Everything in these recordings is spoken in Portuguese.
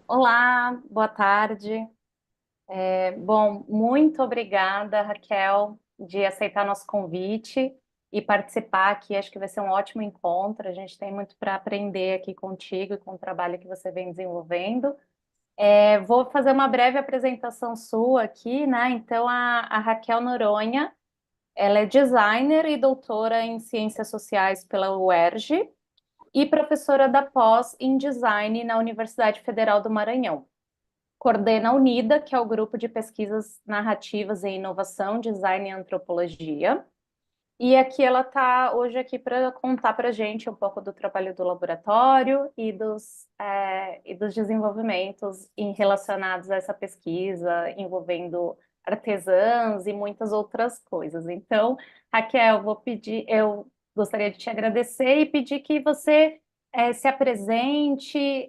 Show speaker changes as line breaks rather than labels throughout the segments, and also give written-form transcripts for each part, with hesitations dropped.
Olá, boa tarde. Bom, muito obrigada, Raquel, de aceitar nosso convite e participar aqui. Acho que vai ser um ótimo encontro. A gente tem muito para aprender aqui contigo e com o trabalho que você vem desenvolvendo. Vou fazer uma breve apresentação sua aqui, né? Então, a Raquel Noronha, ela é designer e doutora em Ciências Sociais pela UERJ e professora da pós em Design na Universidade Federal do Maranhão. Coordena a UNIDA, que é o grupo de pesquisas narrativas em inovação, design e antropologia. E aqui ela está hoje aqui para contar para a gente um pouco do trabalho do laboratório e dos desenvolvimentos relacionados a essa pesquisa, envolvendo artesãs e muitas outras coisas. Então, Raquel, eu gostaria de te agradecer e pedir que você se apresente.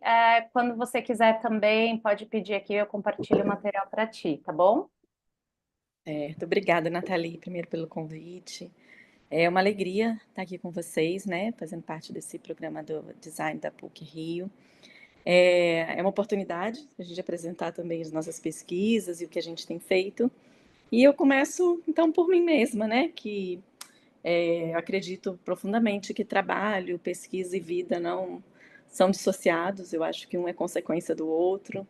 Quando você quiser também, pode pedir aqui, eu compartilho o material para ti, tá bom?
Certo, obrigada, Nathalie, primeiro pelo convite. É uma alegria estar aqui com vocês, né, fazendo parte desse programa do Design da PUC-Rio. É uma oportunidade a gente apresentar também as nossas pesquisas e o que a gente tem feito. E eu começo, então, por mim mesma, né, que eu acredito profundamente que trabalho, pesquisa e vida não são dissociados. Eu acho que um é consequência do outro.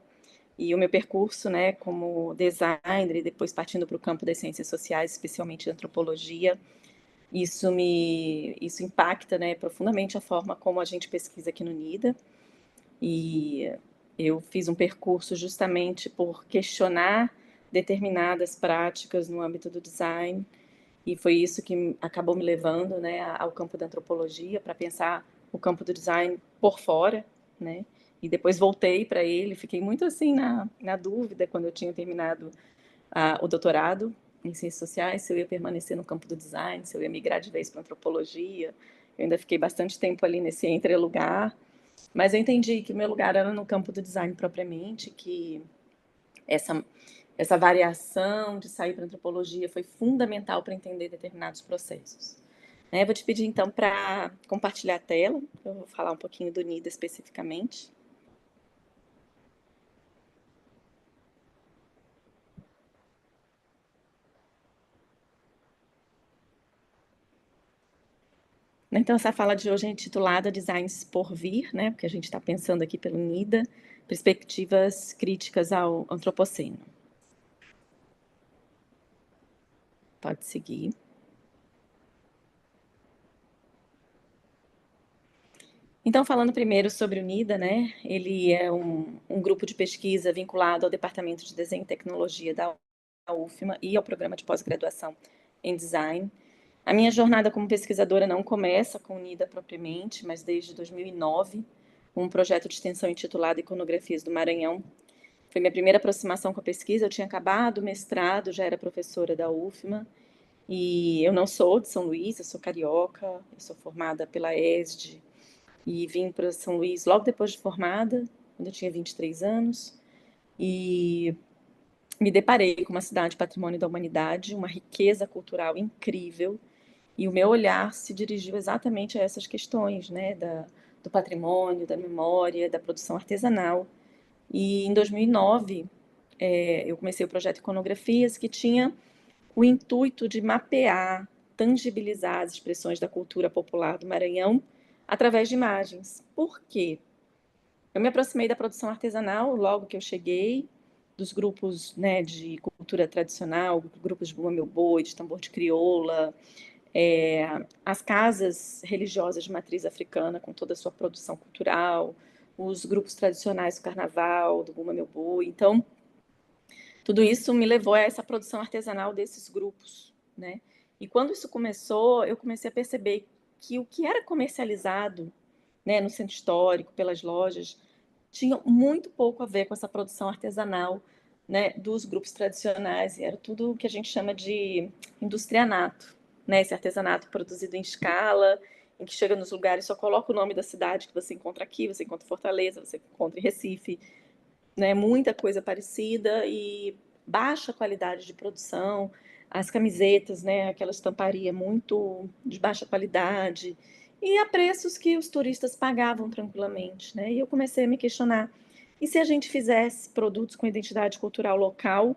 E o meu percurso, né, como designer e depois partindo para o campo das ciências sociais, especialmente antropologia, isso impacta, né, profundamente a forma como a gente pesquisa aqui no NIDA. E eu fiz um percurso justamente por questionar determinadas práticas no âmbito do design, e foi isso que acabou me levando, né, ao campo da antropologia, para pensar o campo do design por fora, né? E depois voltei para ele, fiquei muito assim na dúvida quando eu tinha terminado o doutorado em ciências sociais, se eu ia permanecer no campo do design, se eu ia migrar de vez para antropologia. Eu ainda fiquei bastante tempo ali nesse entre-lugar, mas eu entendi que o meu lugar era no campo do design propriamente, que essa, essa variação de sair para antropologia foi fundamental para entender determinados processos. Vou te pedir então para compartilhar a tela, eu vou falar um pouquinho do NIDA especificamente. Então, essa fala de hoje é intitulada Designs por Vir, né? Porque a gente está pensando aqui pelo NIDA, perspectivas críticas ao antropoceno. Pode seguir. Então, falando primeiro sobre o NIDA, né? Ele é um grupo de pesquisa vinculado ao Departamento de Desenho e Tecnologia da UFMA e ao programa de pós-graduação em Design. A minha jornada como pesquisadora não começa com o NIDA propriamente, mas desde 2009, um projeto de extensão intitulado Iconografias do Maranhão. Foi minha primeira aproximação com a pesquisa. Eu tinha acabado o mestrado, já era professora da UFMA, e eu não sou de São Luís, eu sou carioca, eu sou formada pela ESD, e vim para São Luís logo depois de formada, quando eu tinha 23 anos, e me deparei com uma cidade patrimônio da humanidade, uma riqueza cultural incrível, e o meu olhar se dirigiu exatamente a essas questões, né, do patrimônio, da memória, da produção artesanal. E em 2009, eu comecei o projeto Iconografias, que tinha o intuito de mapear, tangibilizar as expressões da cultura popular do Maranhão através de imagens. Por quê? Eu me aproximei da produção artesanal logo que eu cheguei, dos grupos, né, de cultura tradicional, grupos de bumba meu boi, de tambor de crioula, as casas religiosas de matriz africana com toda a sua produção cultural, os grupos tradicionais do carnaval, do bumba meu boi. Então, tudo isso me levou a essa produção artesanal desses grupos, né? E quando isso começou, eu comecei a perceber que o que era comercializado, né, no centro histórico, pelas lojas, tinha muito pouco a ver com essa produção artesanal, né, dos grupos tradicionais, e era tudo o que a gente chama de industrianato, né, esse artesanato produzido em escala, em que chega nos lugares, só coloca o nome da cidade que você encontra aqui, você encontra em Fortaleza, você encontra em Recife, né, muita coisa parecida e baixa qualidade de produção, as camisetas, né, aquela estamparia muito de baixa qualidade, e a preços que os turistas pagavam tranquilamente, né? E eu comecei a me questionar, E se a gente fizesse produtos com identidade cultural local,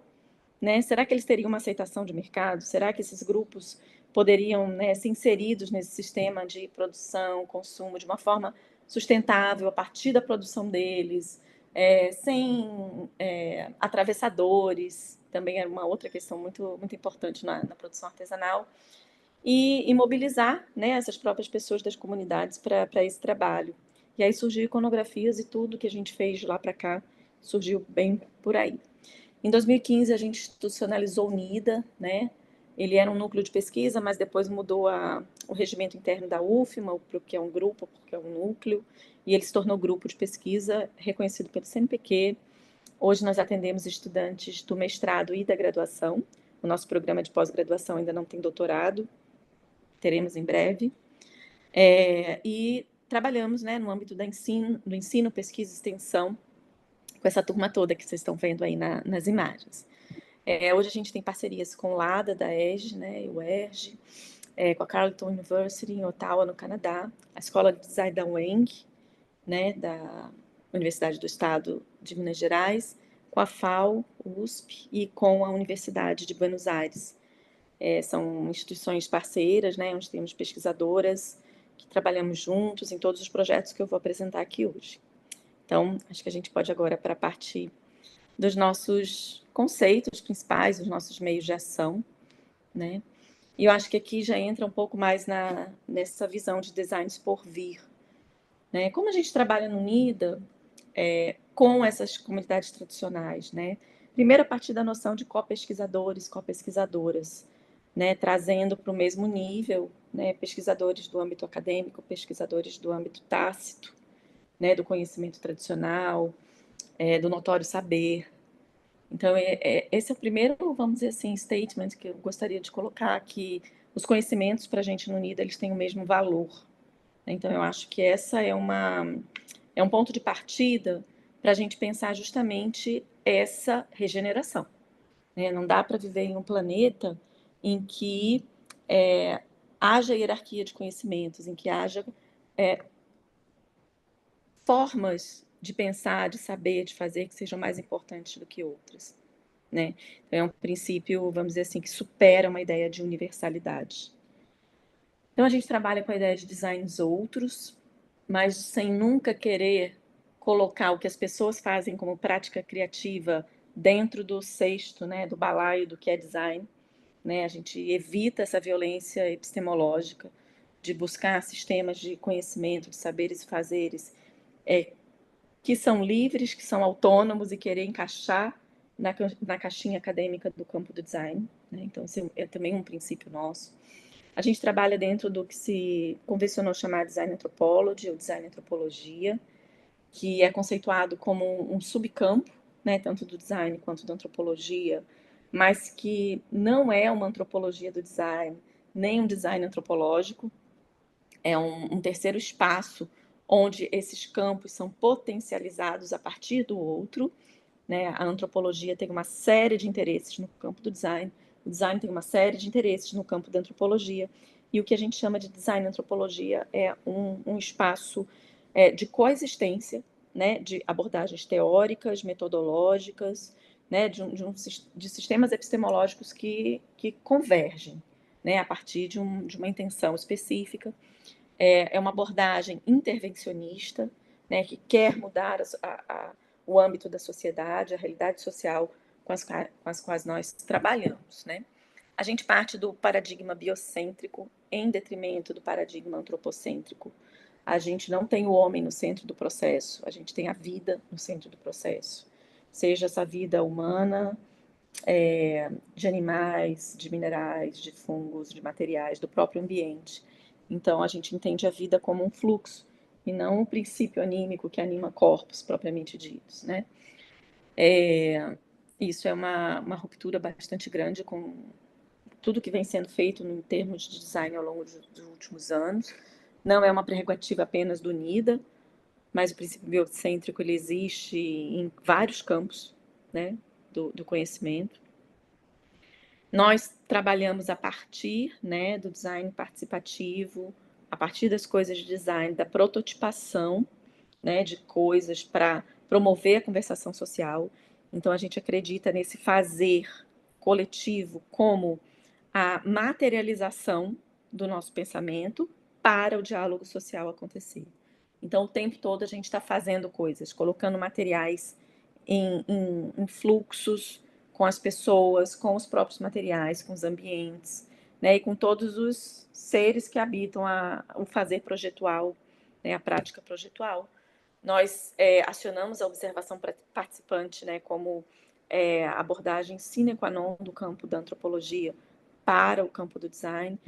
né? Será que eles teriam uma aceitação de mercado? Será que esses grupos poderiam, né, ser inseridos nesse sistema de produção, consumo, de uma forma sustentável, a partir da produção deles, sem atravessadores, também é uma outra questão muito importante na produção artesanal, e mobilizar, né, essas próprias pessoas das comunidades para esse trabalho. E aí surgiu iconografias e tudo que a gente fez de lá para cá surgiu bem por aí. Em 2015, a gente institucionalizou o NIDA, né? Ele era um núcleo de pesquisa, mas depois mudou o regimento interno da UFMA, que é um grupo, porque é um núcleo, e ele se tornou grupo de pesquisa reconhecido pelo CNPq. Hoje nós atendemos estudantes do mestrado e da graduação. O nosso programa de pós-graduação ainda não tem doutorado, teremos em breve. E trabalhamos, né, no âmbito do ensino, pesquisa e extensão, com essa turma toda que vocês estão vendo aí nas imagens. Hoje a gente tem parcerias com o LADA, da EGE, né, e o ERJ, com a Carleton University, em Ottawa, no Canadá, a Escola de Design da UENG, né, da Universidade do Estado de Minas Gerais, com a FAO, USP e com a Universidade de Buenos Aires. São instituições parceiras, né, onde temos pesquisadoras que trabalhamos juntos em todos os projetos que eu vou apresentar aqui hoje. Então, acho que a gente pode agora para a parte dos nossos conceitos principais, dos nossos meios de ação, né? E eu acho que aqui já entra um pouco mais nessa visão de designs por vir, né? Como a gente trabalha no NIDA com essas comunidades tradicionais, né? Primeiro a partir da noção de co-pesquisadores, co-pesquisadoras, né? Trazendo para o mesmo nível, né? Pesquisadores do âmbito acadêmico, pesquisadores do âmbito tácito, né? Do conhecimento tradicional, do notório saber. Então, esse é o primeiro, vamos dizer assim, statement que eu gostaria de colocar, que os conhecimentos para a gente no NIDA, eles têm o mesmo valor. Então, eu acho que essa é um ponto de partida para a gente pensar justamente essa regeneração, né? Não dá para viver em um planeta em que haja hierarquia de conhecimentos, em que haja formas de pensar, de saber, de fazer que sejam mais importantes do que outras, né? Então, é um princípio, vamos dizer assim, que supera uma ideia de universalidade. Então, a gente trabalha com a ideia de designs outros, mas sem nunca querer colocar o que as pessoas fazem como prática criativa dentro do cesto, né, do balaio do que é design, né? A gente evita essa violência epistemológica de buscar sistemas de conhecimento, de saberes e fazeres que são livres, que são autônomos e querer encaixar na caixinha acadêmica do campo do design, né? Então, esse é também um princípio nosso. A gente trabalha dentro do que se convencionou chamar design anthropology ou design antropologia, que é conceituado como um subcampo, né, tanto do design quanto da antropologia, mas que não é uma antropologia do design, nem um design antropológico, é um terceiro espaço onde esses campos são potencializados a partir do outro, né? A antropologia tem uma série de interesses no campo do design, o design tem uma série de interesses no campo da antropologia, e o que a gente chama de design antropologia é um espaço de coexistência, né? De abordagens teóricas, metodológicas, né? De sistemas epistemológicos que convergem, né? A partir de uma intenção específica. É uma abordagem intervencionista, né, que quer mudar o âmbito da sociedade, a realidade social com as quais nós trabalhamos, né? A gente parte do paradigma biocêntrico em detrimento do paradigma antropocêntrico. A gente não tem o homem no centro do processo, a gente tem a vida no centro do processo. Seja essa vida humana, de animais, de minerais, de fungos, de materiais, do próprio ambiente. Então, a gente entende a vida como um fluxo e não um princípio anímico que anima corpos propriamente ditos, né? Isso é uma ruptura bastante grande com tudo que vem sendo feito em termos de design ao longo dos últimos anos. Não é uma prerrogativa apenas do NIDA, mas o princípio biocêntrico ele existe em vários campos, né, do conhecimento. Nós trabalhamos a partir, né, do design participativo, a partir das coisas de design, da prototipação, né, de coisas para promover a conversação social. Então, a gente acredita nesse fazer coletivo como a materialização do nosso pensamento para o diálogo social acontecer. Então, o tempo todo a gente está fazendo coisas, colocando materiais em fluxos com as pessoas, com os próprios materiais, com os ambientes, né, e com todos os seres que habitam o fazer projetual, né, a prática projetual. Nós acionamos a observação participante, né, como abordagem sine qua non do campo da antropologia para o campo do design,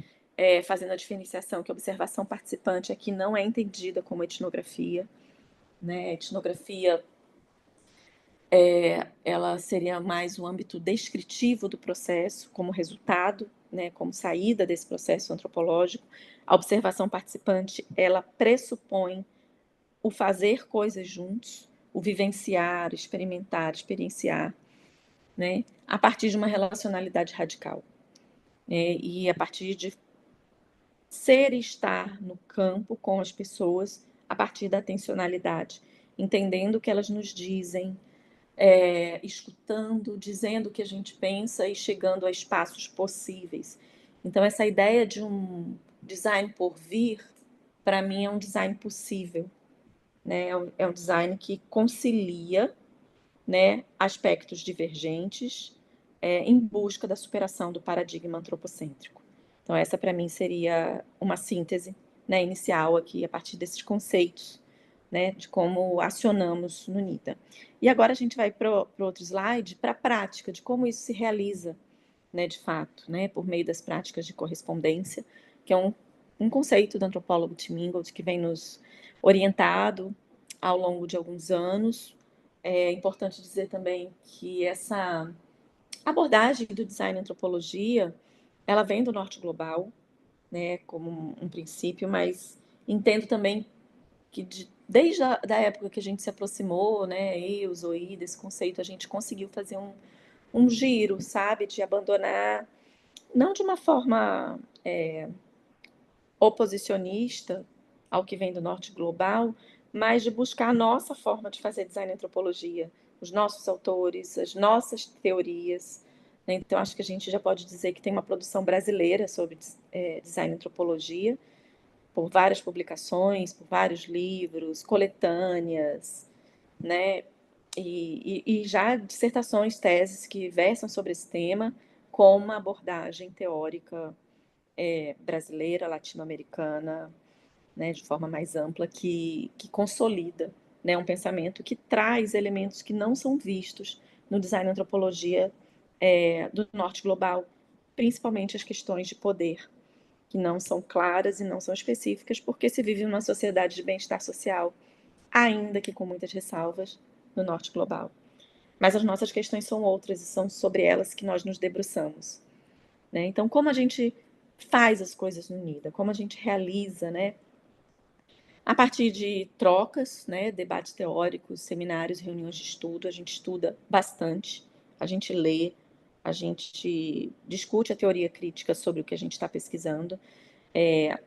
fazendo a diferenciação que a observação participante aqui não é entendida como etnografia, né? A etnografia ela seria mais um âmbito descritivo do processo, como resultado, né, como saída desse processo antropológico. A observação participante, ela pressupõe o fazer coisas juntos, o vivenciar, experimentar, experienciar, né, a partir de uma relacionalidade radical, né, e a partir de ser e estar no campo com as pessoas a partir da atencionalidade, entendendo o que elas nos dizem, escutando, dizendo o que a gente pensa e chegando a espaços possíveis. Então, essa ideia de um design por vir, para mim, é um design possível, né? É um design que concilia, né, aspectos divergentes em busca da superação do paradigma antropocêntrico. Então, essa, para mim, seria uma síntese, né, inicial aqui, a partir desses conceitos, né, de como acionamos no NIDA. E agora a gente vai para o outro slide, para a prática, de como isso se realiza, né, de fato, né, por meio das práticas de correspondência, que é um conceito do antropólogo Tim Ingold que vem nos orientado ao longo de alguns anos. É importante dizer também que essa abordagem do design e antropologia, ela vem do norte global, né, como um princípio, mas entendo também que desde a da época que a gente se aproximou, né, eu, Zoe, desse conceito, a gente conseguiu fazer um giro, sabe, de abandonar, não de uma forma oposicionista ao que vem do norte global, mas de buscar a nossa forma de fazer design e antropologia, os nossos autores, as nossas teorias. Né? Então, acho que a gente já pode dizer que tem uma produção brasileira sobre design e antropologia, por várias publicações, por vários livros, coletâneas, né? E já dissertações, teses que versam sobre esse tema com uma abordagem teórica brasileira, latino-americana, né, de forma mais ampla, que consolida, né, um pensamento que traz elementos que não são vistos no design e antropologia do norte global, principalmente as questões de poder, que não são claras e não são específicas, porque se vive numa sociedade de bem-estar social, ainda que com muitas ressalvas, no norte global. Mas as nossas questões são outras e são sobre elas que nós nos debruçamos. Né? Então, como a gente faz as coisas no NIDA, como a gente realiza, né? A partir de trocas, né, debates teóricos, seminários, reuniões de estudo, a gente estuda bastante, a gente lê, a gente discute a teoria crítica sobre o que a gente está pesquisando.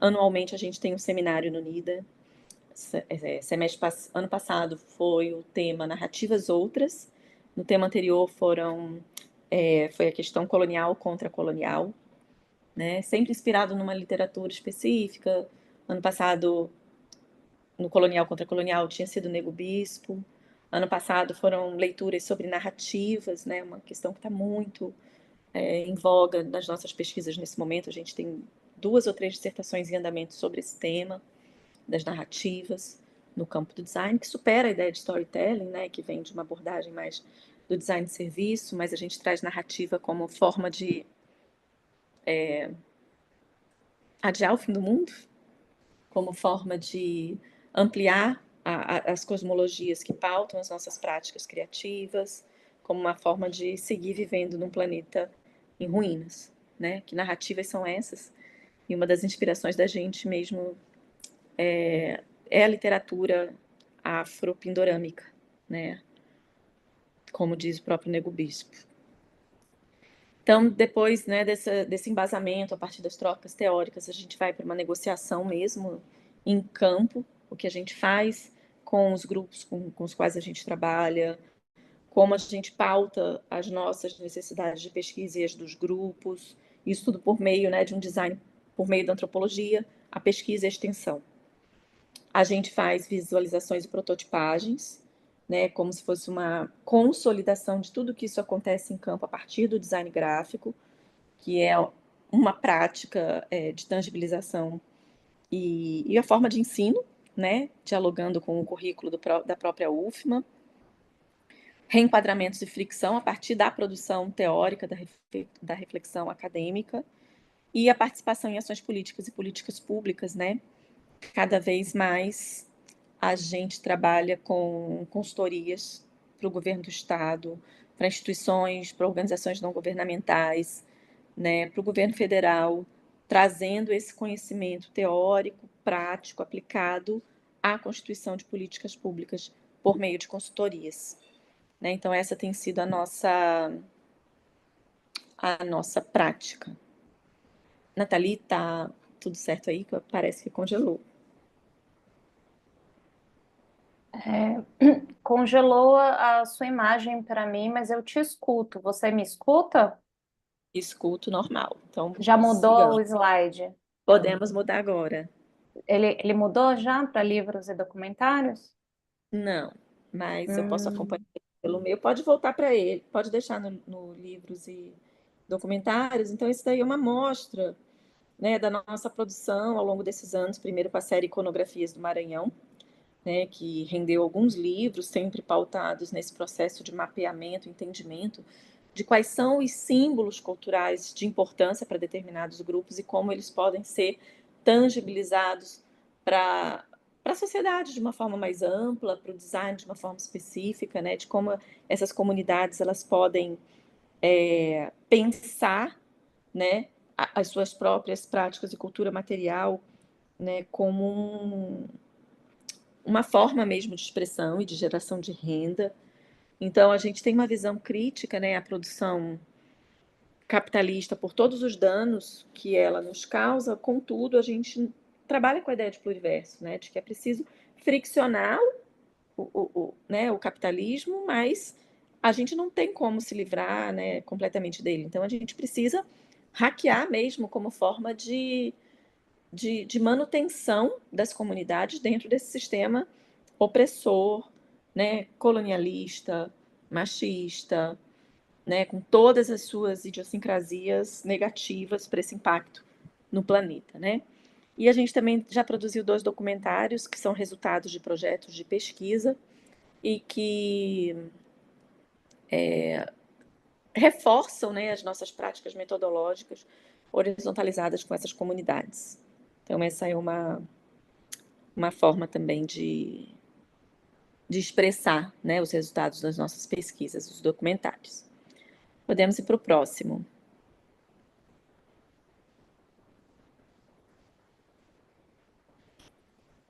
Anualmente a gente tem um seminário no NIDA. Ano passado foi o tema Narrativas Outras. No tema anterior foi a questão colonial contra colonial, né? Sempre inspirado numa literatura específica. Ano passado, no colonial contra colonial, tinha sido Nego Bispo. Ano passado foram leituras sobre narrativas, né? Uma questão que está muito em voga nas nossas pesquisas nesse momento. A gente tem 2 ou 3 dissertações em andamento sobre esse tema das narrativas no campo do design, que supera a ideia de storytelling, né? Que vem de uma abordagem mais do design de serviço, mas a gente traz narrativa como forma de adiar o fim do mundo, como forma de ampliar as cosmologias que pautam as nossas práticas criativas, como uma forma de seguir vivendo num planeta em ruínas, né? Que narrativas são essas? E uma das inspirações da gente mesmo é a literatura afropindorâmica, né? Como diz o próprio Nego Bispo. Então, depois, né, desse embasamento, a partir das trocas teóricas, a gente vai para uma negociação mesmo em campo, o que a gente faz com os grupos com os quais a gente trabalha, como a gente pauta as nossas necessidades de pesquisa e as dos grupos, isso tudo por meio, né, de um design, por meio da antropologia, a pesquisa e a extensão. A gente faz visualizações e prototipagens, né, como se fosse uma consolidação de tudo que isso acontece em campo a partir do design gráfico, que é uma prática de tangibilização e a forma de ensino, né, dialogando com o currículo da própria UFMA, reenquadramentos e fricção a partir da produção teórica, da reflexão acadêmica, e a participação em ações políticas e políticas públicas, né? Cada vez mais a gente trabalha com consultorias para o governo do Estado, para instituições, para organizações não governamentais, né, para o governo federal, trazendo esse conhecimento teórico, prático, aplicado à constituição de políticas públicas por meio de consultorias. Né? Então, essa tem sido a nossa prática. Nathalie, tá tudo certo aí? Parece que congelou.
Congelou a sua imagem para mim, mas eu te escuto. Você me escuta?
Escuto normal. Então,
Já mudou o
sigamos.
slide?
Podemos mudar agora.
Ele mudou já para livros e documentários?
Não, mas eu posso acompanhar
Hum,
pelo meu. Pode voltar para ele, pode deixar no livros e documentários. Então, isso daí é uma amostra, né, da nossa produção ao longo desses anos, primeiro com a série Iconografias do Maranhão, né, que rendeu alguns livros, sempre pautados nesse processo de mapeamento, entendimento de quais são os símbolos culturais de importância para determinados grupos e como eles podem ser tangibilizados para a sociedade de uma forma mais ampla, para o design de uma forma específica, né, de como essas comunidades elas podem pensar, né, as suas próprias práticas de cultura material, né, como uma forma mesmo de expressão e de geração de renda. Então, a gente tem uma visão crítica, né, à produção capitalista por todos os danos que ela nos causa, contudo, a gente trabalha com a ideia de pluriverso, né, de que é preciso friccionar né, o capitalismo, mas a gente não tem como se livrar, né, completamente dele. Então, a gente precisa hackear mesmo como forma de manutenção das comunidades dentro desse sistema opressor, né, colonialista, machista, né, com todas as suas idiosincrasias negativas para esse impacto no planeta, né? E a gente também já produziu 2 documentários que são resultados de projetos de pesquisa e que reforçam, né, as nossas práticas metodológicas horizontalizadas com essas comunidades. Então, essa é uma forma também de expressar, né, os resultados das nossas pesquisas, os documentários. Podemos ir para o próximo.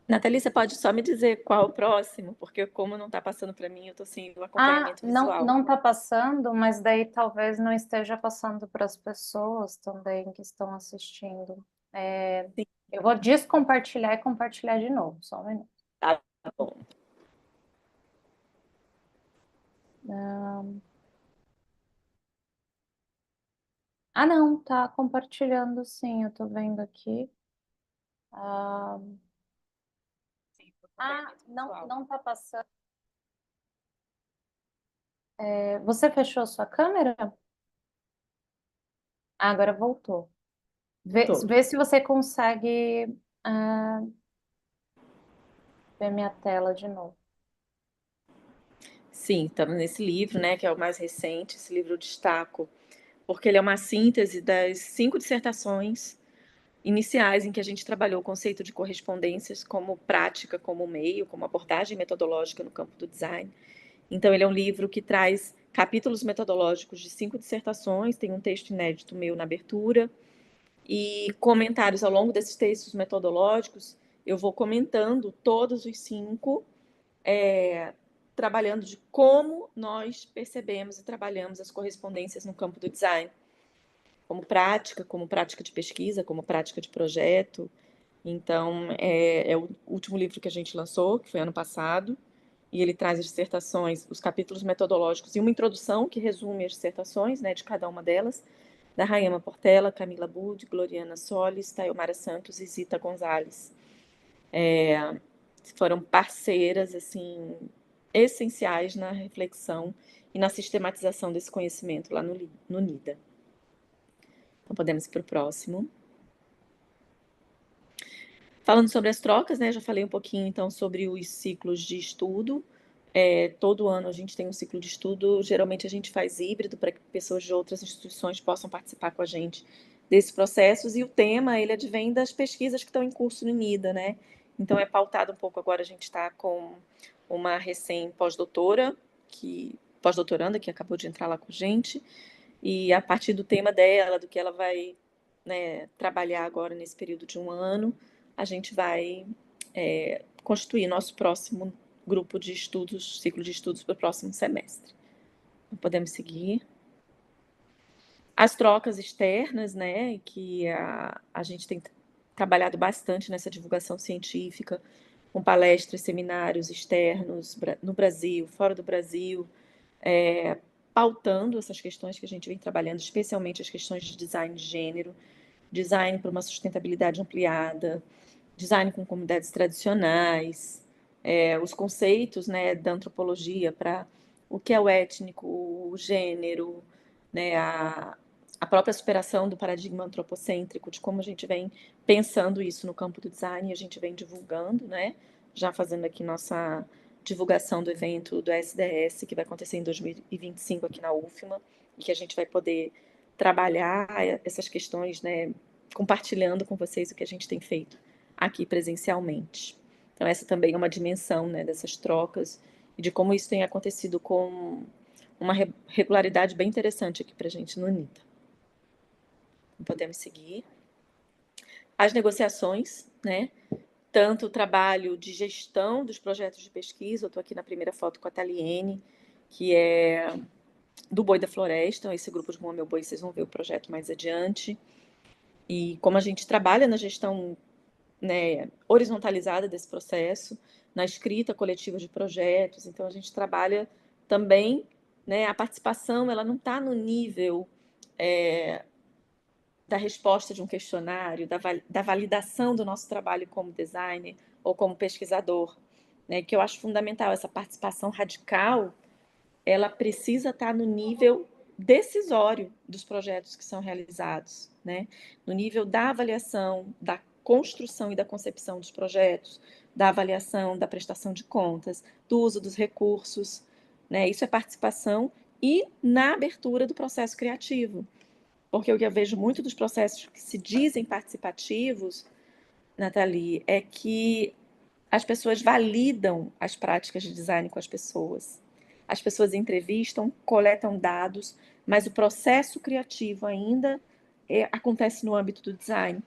Nathalie, você pode só me dizer qual o próximo? Porque como não está passando para mim, eu estou sem o acompanhamento visual.
não está passando, mas daí talvez não esteja passando para as pessoas também que estão assistindo.
Sim,
Eu vou descompartilhar e compartilhar de novo, só um minuto.
tá bom.
Não, tá compartilhando sim, eu tô vendo aqui. Ah, não tá passando. Você fechou sua câmera? Agora voltou.
Voltou.
Vê se você consegue ah, ver minha tela de novo.
Sim, estamos nesse livro, né, que é o mais recente. Esse livro eu destaco porque ele é uma síntese das 5 dissertações iniciais em que a gente trabalhou o conceito de correspondências como prática, como meio, como abordagem metodológica no campo do design. Então, ele é um livro que traz capítulos metodológicos de 5 dissertações, tem um texto inédito meu na abertura, e comentários ao longo desses textos metodológicos. Eu vou comentando todos os 5, trabalhando de como nós percebemos e trabalhamos as correspondências no campo do design, como prática de pesquisa, como prática de projeto, Então, é o último livro que a gente lançou, que foi ano passado, e ele traz as dissertações, os capítulos metodológicos e uma introdução que resume as dissertações, né, de cada uma delas, da Raema Portela, Camila Bud, Gloriana Solis, Tayomara Santos e Zita Gonzalez. Foram parceiras, assim, essenciais na reflexão e na sistematização desse conhecimento lá no NIDA. Então, podemos ir para o próximo. Falando sobre as trocas, né, já falei um pouquinho, então, sobre os ciclos de estudo. Todo ano a gente tem um ciclo de estudo, geralmente a gente faz híbrido para que pessoas de outras instituições possam participar com a gente desses processos, e o tema, ele advém das pesquisas que estão em curso no NIDA, né? Então, é pautado um pouco, agora a gente está com uma recém-pós-doutora, pós-doutoranda, que acabou de entrar lá com a gente, e a partir do tema dela, do que ela vai, né, trabalhar agora nesse período de um ano, a gente vai constituir nosso próximo grupo de estudos, ciclo de estudos para o próximo semestre. Então, podemos seguir. As trocas externas, né, que a gente tem trabalhado bastante nessa divulgação científica, com palestras, seminários externos no Brasil, fora do Brasil, pautando essas questões que a gente vem trabalhando, especialmente as questões de design de gênero, design para uma sustentabilidade ampliada, design com comunidades tradicionais, os conceitos, né, da antropologia para o que é o étnico, o gênero, né, a própria superação do paradigma antropocêntrico, de como a gente vem pensando isso no campo do design, e a gente vem divulgando, né, já fazendo aqui nossa divulgação do evento do SDS, que vai acontecer em 2025 aqui na UFMA, e que a gente vai poder trabalhar essas questões, né, compartilhando com vocês o que a gente tem feito aqui presencialmente. Então, essa também é uma dimensão, né, dessas trocas e de como isso tem acontecido com uma regularidade bem interessante aqui para a gente no NITA. Podemos seguir. As negociações, né? Tanto o trabalho de gestão dos projetos de pesquisa, eu estou aqui na primeira foto com a Taliene, que é do Boi da Floresta, esse grupo de Rua Meu Boi, vocês vão ver o projeto mais adiante. E como a gente trabalha na gestão, né, horizontalizada desse processo, na escrita coletiva de projetos, então a gente trabalha também, né, a participação, ela não está no nível da resposta de um questionário, da validação do nosso trabalho como designer ou como pesquisador, né, que eu acho fundamental, essa participação radical, ela precisa estar no nível decisório dos projetos que são realizados, né? No nível da avaliação, da construção e da concepção dos projetos, da avaliação, da prestação de contas, do uso dos recursos, né? Isso é participação e na abertura do processo criativo, porque o que eu vejo muito dos processos que se dizem participativos, Nathalie, é que as pessoas validam as práticas de design com as pessoas. As pessoas entrevistam, coletam dados, mas o processo criativo ainda acontece no âmbito do design.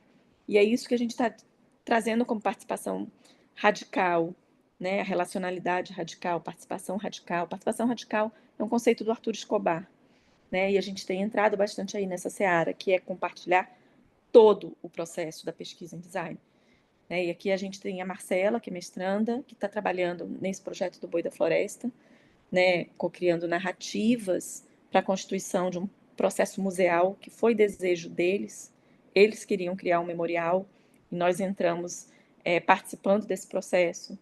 E é isso que a gente está trazendo como participação radical, né? A relacionalidade radical, participação radical. Participação radical é um conceito do Arthur Escobar, né? E a gente tem entrado bastante aí nessa seara, que é compartilhar todo o processo da pesquisa em design. E aqui a gente tem a Marcela, que é mestranda, que está trabalhando nesse projeto do Boi da Floresta, né, co-criando narrativas para a constituição de um processo museal que foi desejo deles. Eles queriam criar um memorial e nós entramos participando desse processo.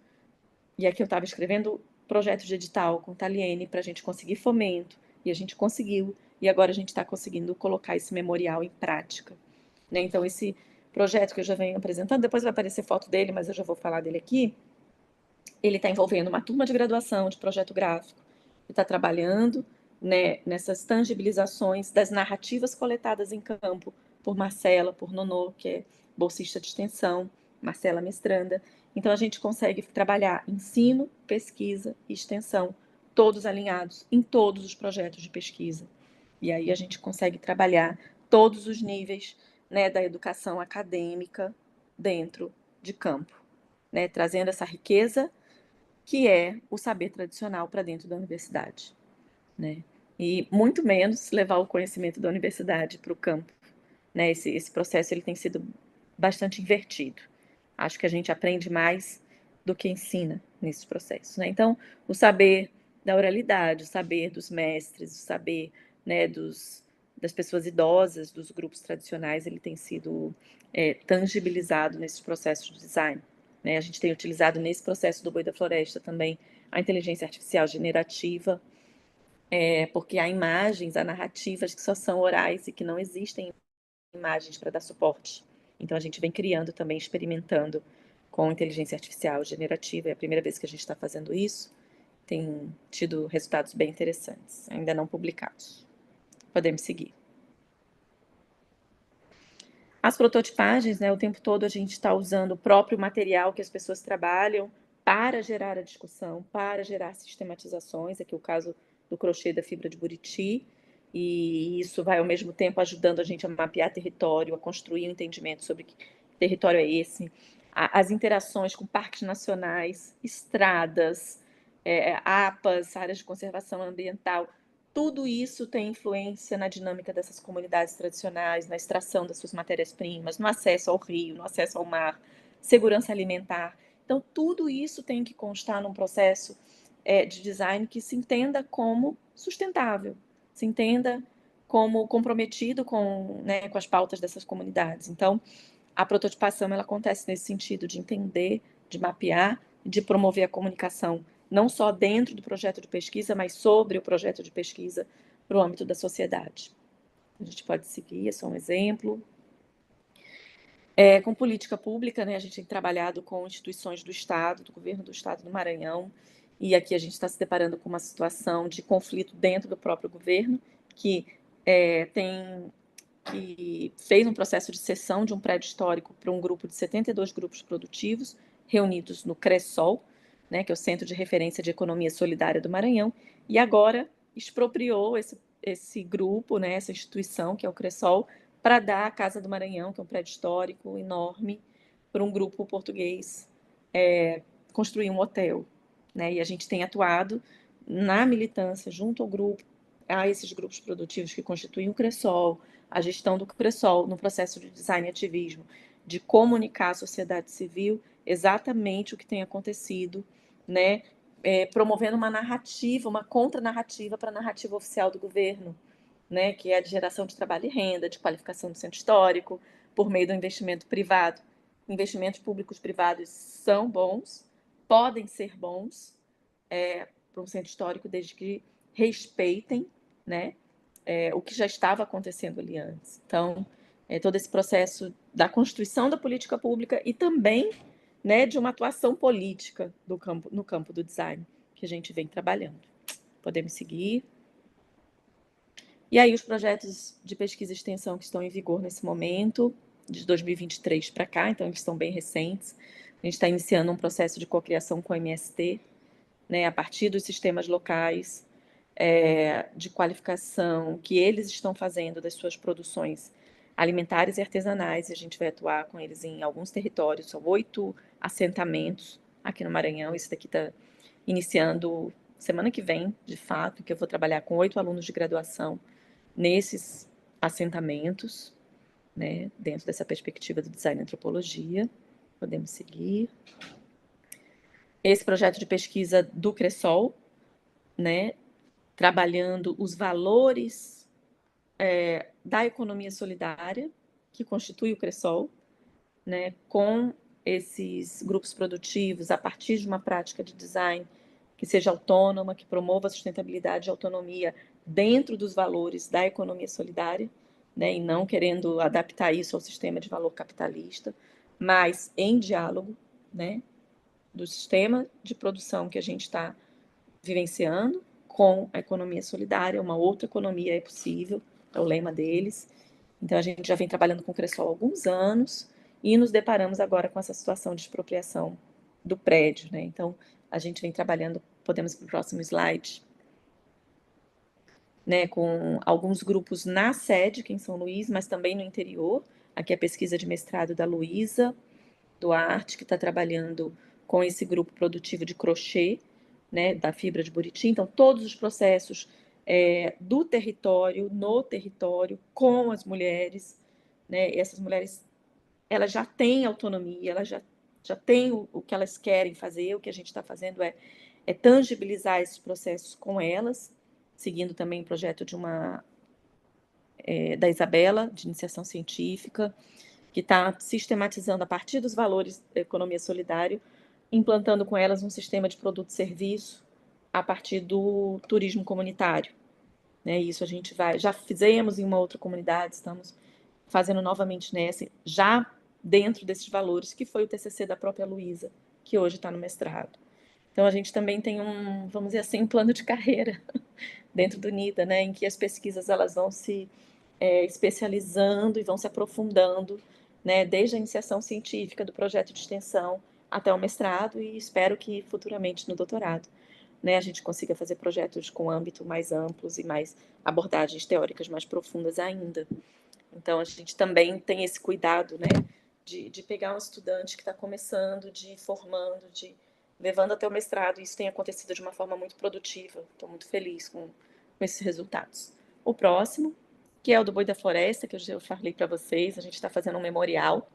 E aqui eu estava escrevendo projeto de edital com Taliene para a gente conseguir fomento, e a gente conseguiu, e agora a gente está conseguindo colocar esse memorial em prática. Né? Então, esse projeto que eu já venho apresentando, depois vai aparecer foto dele, mas eu já vou falar dele aqui, ele está envolvendo uma turma de graduação de projeto gráfico, que está trabalhando, né, nessas tangibilizações das narrativas coletadas em campo por Marcela, por Nonô, que é bolsista de extensão, Marcela mestranda. Então, a gente consegue trabalhar ensino, pesquisa e extensão, todos alinhados em todos os projetos de pesquisa. E aí a gente consegue trabalhar todos os níveis, né, da educação acadêmica dentro de campo, né, trazendo essa riqueza que é o saber tradicional para dentro da universidade, né? E muito menos levar o conhecimento da universidade para o campo, né? Esse processo ele tem sido bastante invertido, Acho que a gente aprende mais do que ensina nesses processos, né? Então, o saber da oralidade, o saber dos mestres, o saber, né, das pessoas idosas, dos grupos tradicionais, ele tem sido tangibilizado nesses processos de design, né? A gente tem utilizado nesse processo do Boi da Floresta também a inteligência artificial generativa, porque há imagens, há narrativas que só são orais e que não existem imagens para dar suporte. Então, a gente vem criando também, experimentando com inteligência artificial generativa. É a primeira vez que a gente está fazendo isso. Tem tido resultados bem interessantes, ainda não publicados. Podemos seguir. As prototipagens, né, o tempo todo a gente está usando o próprio material que as pessoas trabalham para gerar a discussão, para gerar sistematizações, aqui o caso do crochê da fibra de buriti, e isso vai ao mesmo tempo ajudando a gente a mapear território, a construir um entendimento sobre que território é esse, as interações com parques nacionais, estradas, APAs, áreas de conservação ambiental, tudo isso tem influência na dinâmica dessas comunidades tradicionais, na extração das suas matérias-primas, no acesso ao rio, no acesso ao mar, segurança alimentar. Então, tudo isso tem que constar num processo de design que se entenda como sustentável, se entenda como comprometido com, né, com as pautas dessas comunidades. Então, a prototipação ela acontece nesse sentido de entender, de mapear, de promover a comunicação, não só dentro do projeto de pesquisa, mas sobre o projeto de pesquisa para o âmbito da sociedade. A gente pode seguir, é só um exemplo. Com política pública, né, a gente tem trabalhado com instituições do Estado, do governo do Estado do Maranhão, e aqui a gente está se deparando com uma situação de conflito dentro do próprio governo, que fez um processo de cessão de um prédio histórico para um grupo de 72 grupos produtivos reunidos no CRESOL, né, que é o Centro de Referência de Economia Solidária do Maranhão, e agora expropriou esse grupo, né, essa instituição, que é o CRESOL, para dar a Casa do Maranhão, que é um prédio histórico enorme, para um grupo português construir um hotel. Né? E a gente tem atuado na militância, junto ao grupo, a esses grupos produtivos que constituem o CRESOL, a gestão do CRESOL no processo de design e ativismo, de comunicar à sociedade civil exatamente o que tem acontecido, né? Promovendo uma narrativa, uma contranarrativa para a narrativa oficial do governo, né? Que é a de geração de trabalho e renda, de qualificação do centro histórico, por meio do investimento privado. Investimentos públicos privados são bons, podem ser bons para um centro histórico, desde que respeitem, né, o que já estava acontecendo ali antes. Então, todo esse processo da construção da política pública e também, né, de uma atuação política no campo do design que a gente vem trabalhando. Podemos seguir. E aí os projetos de pesquisa e extensão que estão em vigor nesse momento, de 2023 para cá, então eles são bem recentes. A gente está iniciando um processo de cocriação com a MST, né, a partir dos sistemas locais de qualificação que eles estão fazendo das suas produções alimentares e artesanais, e a gente vai atuar com eles em alguns territórios, são 8 assentamentos aqui no Maranhão. Esse daqui está iniciando semana que vem, de fato, que eu vou trabalhar com 8 alunos de graduação nesses assentamentos, né, dentro dessa perspectiva do design e antropologia. Podemos seguir. Esse projeto de pesquisa do CRESOL, né, trabalhando os valores da economia solidária, que constitui o CRESOL, né, com esses grupos produtivos, a partir de uma prática de design que seja autônoma, que promova a sustentabilidade e autonomia dentro dos valores da economia solidária, né, e não querendo adaptar isso ao sistema de valor capitalista, mas em diálogo, né, do sistema de produção que a gente está vivenciando com a economia solidária. Uma outra economia é possível, é o lema deles. Então, a gente já vem trabalhando com o CRESOL há alguns anos e nos deparamos agora com essa situação de expropriação do prédio, né? Então, a gente vem trabalhando, podemos ir para o próximo slide, né, com alguns grupos na sede, que é em São Luís, mas também no interior. Aqui é a pesquisa de mestrado da Luísa Duarte, que está trabalhando com esse grupo produtivo de crochê, né, da fibra de buriti. Então, todos os processos do território, no território, com as mulheres, né, e essas mulheres, elas já têm autonomia, elas já já têm o que elas querem fazer. O que a gente está fazendo é tangibilizar esses processos com elas, seguindo também o projeto da Isabela, de iniciação científica, que está sistematizando a partir dos valores da economia solidária, implantando com elas um sistema de produto e serviço a partir do turismo comunitário. Né? Isso a gente já fizemos em uma outra comunidade, estamos fazendo novamente nessa, já dentro desses valores, que foi o TCC da própria Luísa, que hoje está no mestrado. Então, a gente também tem vamos dizer assim, um plano de carreira dentro do NIDA, né, em que as pesquisas elas vão se especializando e vão se aprofundando, né, desde a iniciação científica do projeto de extensão até o mestrado e espero que futuramente no doutorado, né, a gente consiga fazer projetos com âmbito mais amplos e mais abordagens teóricas mais profundas ainda. Então, a gente também tem esse cuidado, né, de pegar um estudante que está começando, de ir formando, de levando até o mestrado, e isso tem acontecido de uma forma muito produtiva. Estou muito feliz com esses resultados. O próximo, que é o do Boi da Floresta, que eu falei para vocês, a gente está fazendo um memorial,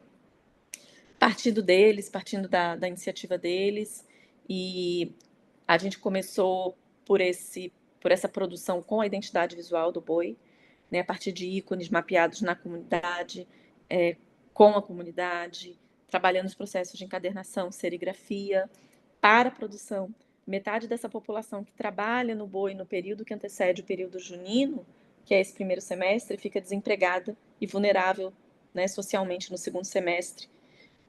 partindo deles, partindo da iniciativa deles, e a gente começou por essa produção com a identidade visual do boi, né, a partir de ícones mapeados na comunidade, com a comunidade, trabalhando os processos de encadernação, serigrafia, para a produção. Metade dessa população que trabalha no boi no período que antecede o período junino, que é esse primeiro semestre, fica desempregada e vulnerável, né, socialmente no segundo semestre.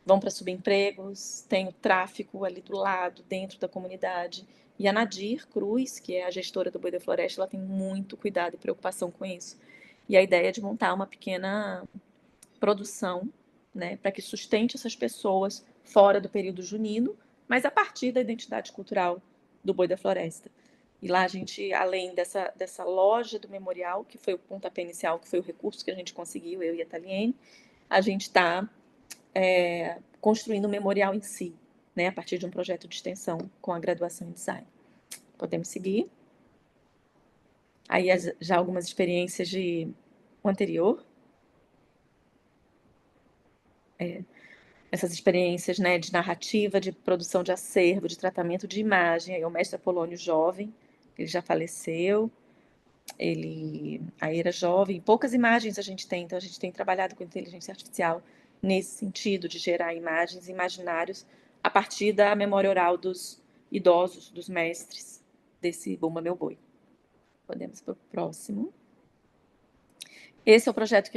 Vão para subempregos, tem o tráfico ali do lado, dentro da comunidade. E a Nadir Cruz, que é a gestora do Boi da Floresta, ela tem muito cuidado e preocupação com isso. E a ideia é de montar uma pequena produção, né, para que sustente essas pessoas fora do período junino, mas a partir da identidade cultural do Boi da Floresta. E lá a gente, além dessa loja do memorial, que foi o pontapé inicial, que foi o recurso que a gente conseguiu, eu e a Taliene, a gente está construindo o memorial em si, né, a partir de um projeto de extensão com a graduação em design. Podemos seguir. Aí já algumas experiências de o anterior. Essas experiências, né, de narrativa, de produção de acervo, de tratamento de imagem. Aí o mestre Apolônio jovem, ele já faleceu, ele aí era jovem, poucas imagens a gente tem, então a gente tem trabalhado com inteligência artificial nesse sentido de gerar imagens, imaginários a partir da memória oral dos idosos, dos mestres desse Bumba Meu Boi. Podemos para o próximo. Esse é o projeto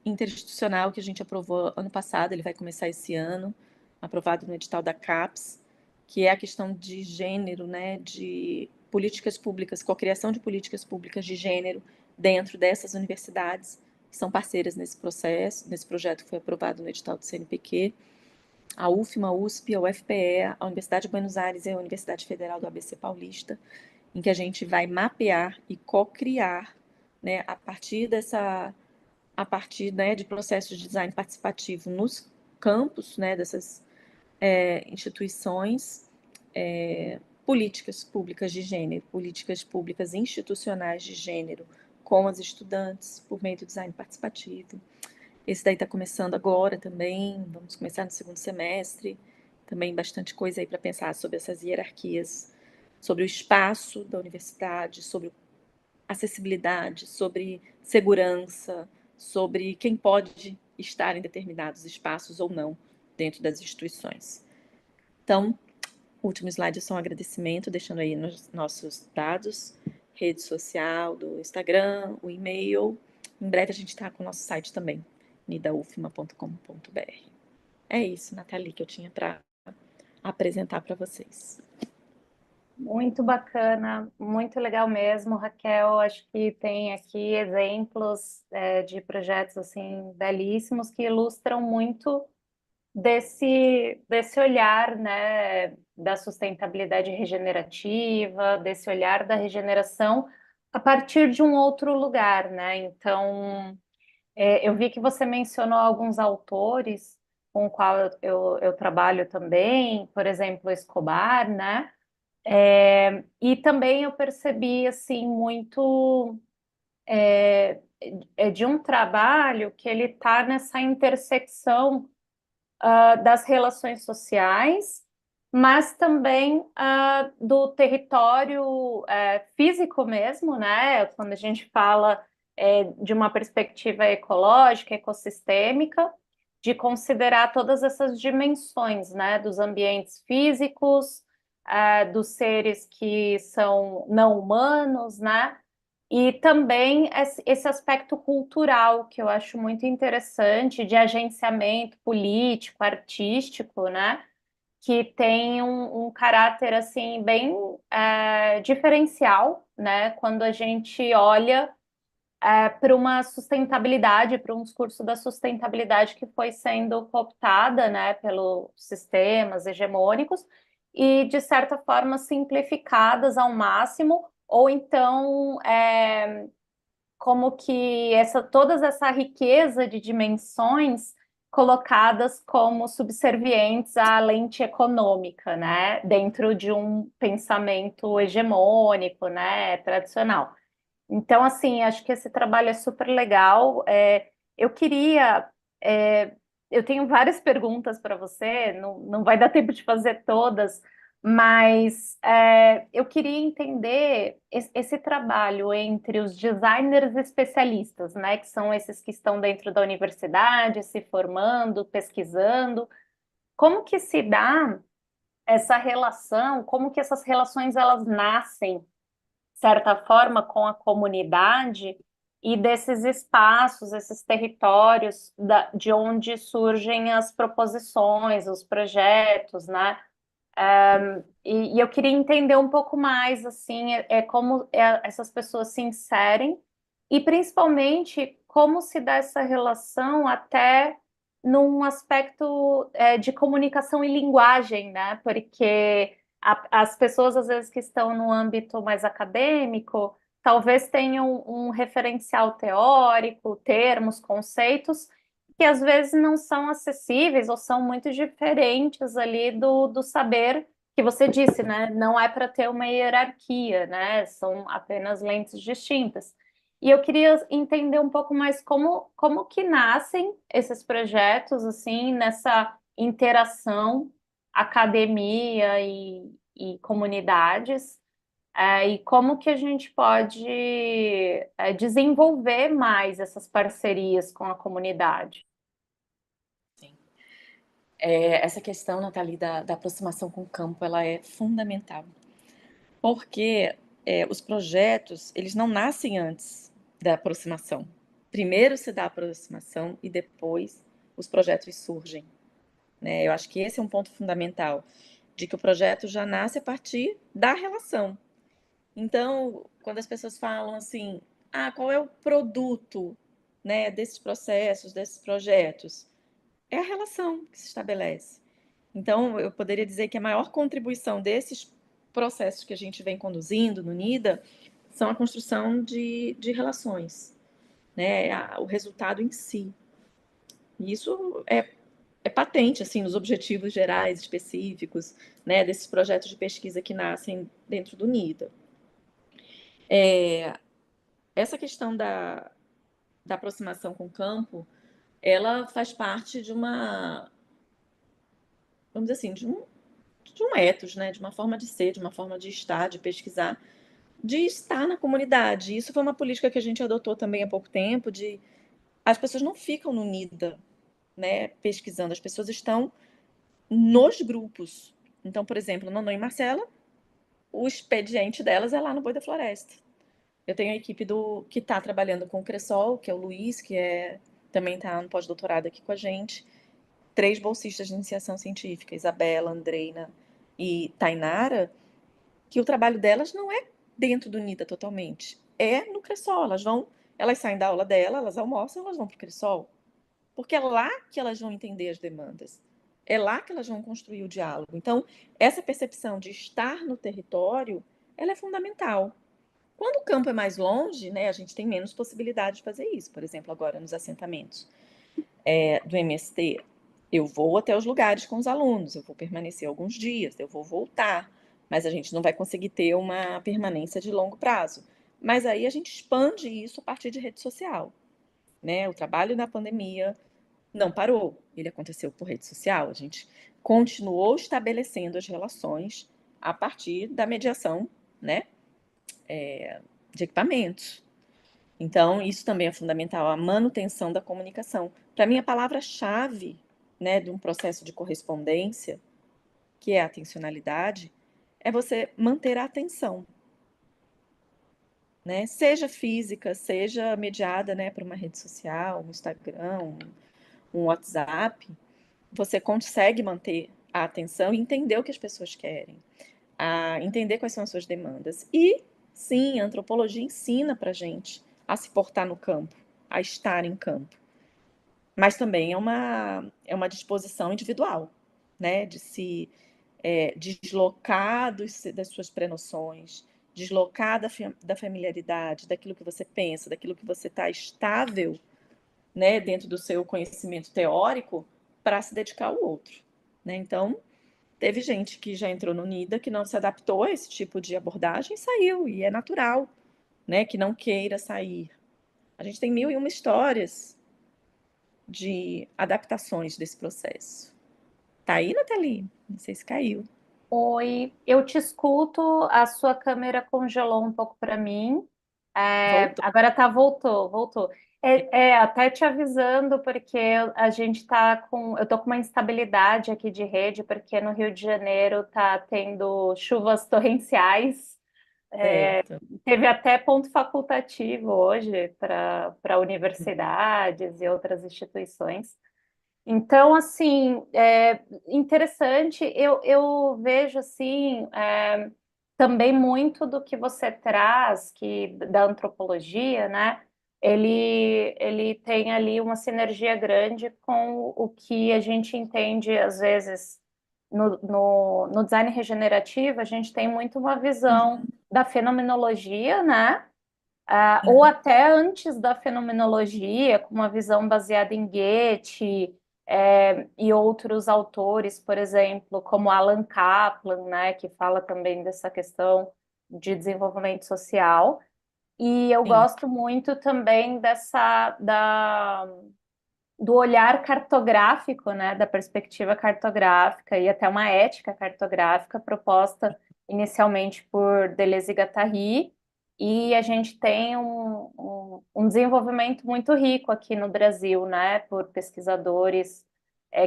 interinstitucional que a gente aprovou ano passado, ele vai começar esse ano, aprovado no edital da CAPES, que é a questão de gênero, né, de políticas públicas, cocriação de políticas públicas de gênero dentro dessas universidades que são parceiras nesse processo, nesse projeto que foi aprovado no edital do CNPq, a UFMA, a USP, a UFPE, a Universidade de Buenos Aires e a Universidade Federal do ABC Paulista, em que a gente vai mapear e co-criar, né, a partir, né, de processos de design participativo nos campos, né, dessas instituições, políticas públicas de gênero, políticas públicas institucionais de gênero com as estudantes por meio do design participativo. Esse daí está começando agora também, vamos começar no segundo semestre, também bastante coisa aí para pensar sobre essas hierarquias, sobre o espaço da universidade, sobre acessibilidade, sobre segurança, sobre quem pode estar em determinados espaços ou não dentro das instituições. Então, o último slide é só um agradecimento, deixando aí nos nossos dados, rede social do Instagram, o e-mail. Em breve a gente está com o nosso site também, nidaufma.com.br. É isso, Nathalie, que eu tinha para apresentar para vocês.
Muito bacana, muito legal mesmo, Raquel. Acho que tem aqui exemplos de projetos assim belíssimos que ilustram muito desse olhar, né, da sustentabilidade regenerativa, desse olhar da regeneração a partir de um outro lugar, né? Então, eu vi que você mencionou alguns autores com o qual eu trabalho também, por exemplo, Escobar, né? E também eu percebi assim muito de um trabalho que ele está nessa intersecção das relações sociais, mas também do território físico mesmo, né? Quando a gente fala de uma perspectiva ecológica, ecossistêmica, de considerar todas essas dimensões, né? Dos ambientes físicos, dos seres que são não humanos, né? E também esse aspecto cultural, que eu acho muito interessante, de agenciamento político, artístico, né? Que tem um caráter, assim, bem diferencial, né? Quando a gente olha para uma sustentabilidade, para um discurso da sustentabilidade que foi sendo cooptada, né? Pelos sistemas hegemônicos e, de certa forma, simplificadas ao máximo, ou então como que toda essa riqueza de dimensões colocadas como subservientes à lente econômica, né, dentro de um pensamento hegemônico, né, tradicional. Então, assim, acho que esse trabalho é super legal. Eu queria, é, eu tenho várias perguntas para você, não vai dar tempo de fazer todas, mas eu queria entender esse trabalho entre os designers especialistas, né, que são esses que estão dentro da universidade, se formando, pesquisando. Como que se dá essa relação? Como que essas relações elas nascem? Certa forma, com a comunidade e desses espaços, esses territórios de onde surgem as proposições, os projetos, né? E eu queria entender um pouco mais, assim, como essas pessoas se inserem e, principalmente, como se dá essa relação até num aspecto, de comunicação e linguagem, né? Porque as pessoas, às vezes, que estão no âmbito mais acadêmico, talvez tenham um referencial teórico, termos, conceitos, que às vezes não são acessíveis ou são muito diferentes ali do saber que você disse, né? Não é para ter uma hierarquia, né? São apenas lentes distintas. E eu queria entender um pouco mais como que nascem esses projetos, assim, nessa interação academia e comunidades, e como que a gente pode desenvolver mais essas parcerias com a comunidade.
Sim. Essa questão, Nathalie, da aproximação com o campo, ela é fundamental, porque os projetos, eles não nascem antes da aproximação. Primeiro se dá a aproximação e depois os projetos surgem, né? Eu acho que esse é um ponto fundamental, de que o projeto já nasce a partir da relação. Então, quando as pessoas falam assim, qual é o produto, né, desses processos, desses projetos? É a relação que se estabelece. Então, eu poderia dizer que a maior contribuição desses processos que a gente vem conduzindo no NIDA são a construção de relações, né? O resultado em si. E isso é patente, assim, nos objetivos gerais específicos, né, desses projetos de pesquisa que nascem dentro do NIDA. Essa questão da aproximação com o campo, ela faz parte de uma, vamos dizer assim, de um ethos, né? De uma forma de ser, de uma forma de estar, de pesquisar, de estar na comunidade. Isso foi uma política que a gente adotou também há pouco tempo, de as pessoas não ficam no NIDA, né, pesquisando, as pessoas estão nos grupos. Então, por exemplo, Nono e Marcela, o expediente delas é lá no Boi da Floresta. Eu tenho a equipe que está trabalhando com o Cressol, que é o Luiz, que também está no pós-doutorado aqui com a gente. 3 bolsistas de iniciação científica, Isabela, Andreina e Tainara, que o trabalho delas não é dentro do NIDA totalmente, é no Cressol. Elas saem da aula dela, elas almoçam, elas vão para o Cressol, porque é lá que elas vão entender as demandas, é lá que elas vão construir o diálogo. Então, essa percepção de estar no território, ela é fundamental. Quando o campo é mais longe, né, a gente tem menos possibilidade de fazer isso. Por exemplo, agora nos assentamentos do MST, eu vou até os lugares com os alunos, eu vou permanecer alguns dias, eu vou voltar, mas a gente não vai conseguir ter uma permanência de longo prazo. Mas aí a gente expande isso a partir de rede social, né? O trabalho na pandemia não parou, ele aconteceu por rede social. A gente continuou estabelecendo as relações a partir da mediação, né, de equipamentos. Então, isso também é fundamental, a manutenção da comunicação. Para mim, a palavra-chave, né, de um processo de correspondência, que é a atencionalidade, é você manter a atenção, né? Seja física, seja mediada, né, por uma rede social, um Instagram, um WhatsApp, você consegue manter a atenção e entender o que as pessoas querem, a entender quais são as suas demandas. E, sim, a antropologia ensina para gente a se portar no campo, a estar em campo. Mas também é uma disposição individual, né? De se deslocar das suas prenoções, deslocar da familiaridade, daquilo que você pensa, daquilo que você está estável, né, dentro do seu conhecimento teórico, para se dedicar ao outro. Né? Então, teve gente que já entrou no NIDA que não se adaptou a esse tipo de abordagem e saiu, e é natural, né, que não queira sair. A gente tem mil e uma histórias de adaptações desse processo. Tá aí, Nathalie? Não sei se caiu.
Oi, eu te escuto, a sua câmera congelou um pouco para mim.
Voltou.
Agora tá, voltou. Até te avisando, porque a gente tá com. Eu tô com uma instabilidade aqui de rede, porque no Rio de Janeiro tá tendo chuvas torrenciais.
Certo.
Teve até ponto facultativo hoje para universidades e outras instituições. Então, assim, é interessante, eu vejo, assim, também muito do que você traz, que da antropologia, né? Ele tem ali uma sinergia grande com o que a gente entende, às vezes, no design regenerativo, a gente tem muito uma visão da fenomenologia, né? Ou
Uhum.
até antes da fenomenologia, com uma visão baseada em Goethe, e outros autores, por exemplo, como Alan Kaplan, né, que fala também dessa questão de desenvolvimento social. E eu
Sim,
gosto muito também do olhar cartográfico, né, da perspectiva cartográfica e até uma ética cartográfica proposta inicialmente por Deleuze e Guattari, e a gente tem um desenvolvimento muito rico aqui no Brasil, né, por pesquisadores